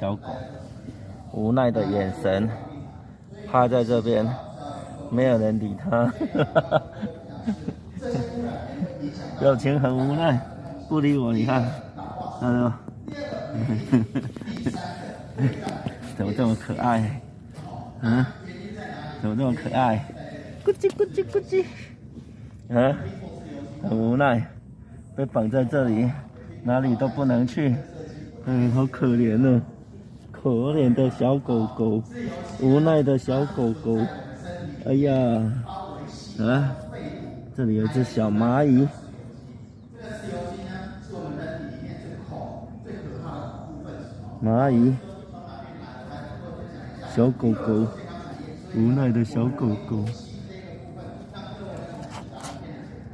小狗，无奈的眼神，趴在这边，没有人理它，表情很无奈，不理我。你看，怎么这么可爱？嗯，怎么这么可爱？咕叽咕叽咕叽，啊，很无奈，被绑在这里，哪里都不能去。好可怜哦，可怜的小狗狗，无奈的小狗狗。哎呀，啊，这里有只小蚂蚁。蚂蚁，小狗狗，无奈的小狗狗。